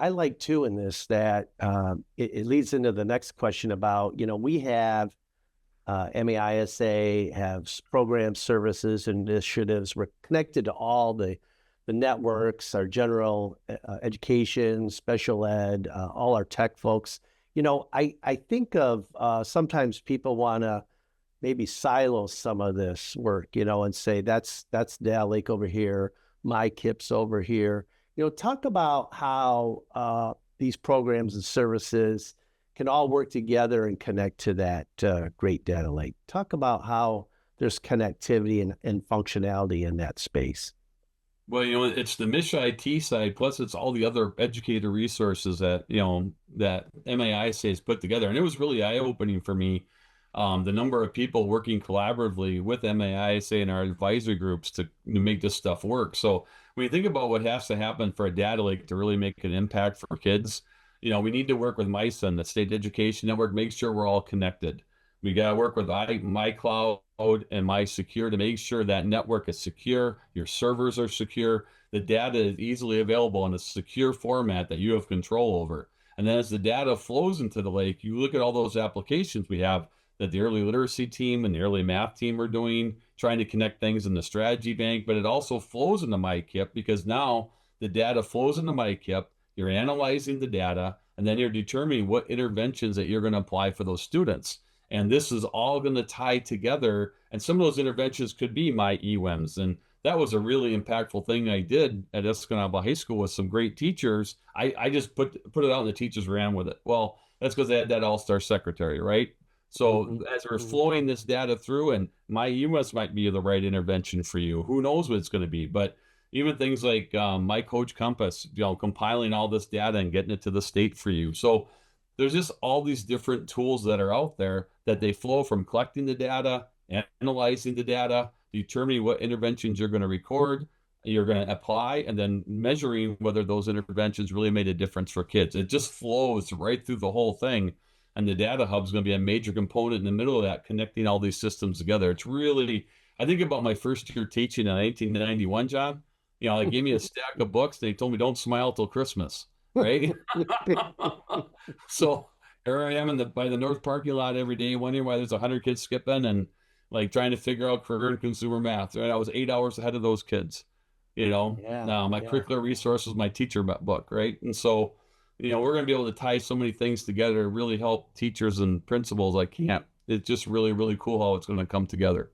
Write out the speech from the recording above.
I like too in this that it leads into the next question about, we have MAISA, have programs, services, initiatives. We're connected to all the networks, our general education, special ed, all our tech folks. I think of sometimes people want to maybe silo some of this work, and say that's Data Lake over here, my KIPS over here. Talk about how these programs and services can all work together and connect to that great data lake. Talk about how there's connectivity and functionality in that space. Well, it's the Mish IT side, plus it's all the other educator resources that, that MAISA has put together. And it was really eye-opening for me, the number of people working collaboratively with MAISA and our advisory groups to make this stuff work. So when you think about what has to happen for a data lake to really make an impact for kids, we need to work with MISA and the State Education Network, make sure we're all connected. We got to work with MyCloud and MySecure to make sure that network is secure, your servers are secure, the data is easily available in a secure format that you have control over. And then as the data flows into the lake, you look at all those applications we have that the early literacy team and the early math team are doing, trying to connect things in the strategy bank, but it also flows into MyKIP because now the data flows into MyKIP, you're analyzing the data, and then you're determining what interventions that you're going to apply for those students. And this is all going to tie together. And some of those interventions could be my EWIMs. And that was a really impactful thing I did at Escanaba High School with some great teachers. I just put it out and the teachers ran with it. Well, that's because they had that all-star secretary, right? So as we're flowing this data through, and my EWIMs might be the right intervention for you. Who knows what it's going to be? But even things like My Coach Compass, compiling all this data and getting it to the state for you. So there's just all these different tools that are out there that they flow from collecting the data, analyzing the data, determining what interventions you're going to record, you're going to apply, and then measuring whether those interventions really made a difference for kids. It just flows right through the whole thing. And the data hub is going to be a major component in the middle of that, connecting all these systems together. It's really, I think about my first year teaching in 1991, John. They gave me a stack of books. They told me, don't smile till Christmas, right? So here I am by the North parking lot every day, wondering why there's 100 kids skipping and like trying to figure out career and consumer math. Right? I was 8 hours ahead of those kids. Now my curricular resource was my teacher book, right? And so, we're going to be able to tie so many things together, really help teachers and principals. I can't. It's just really, really cool how it's going to come together.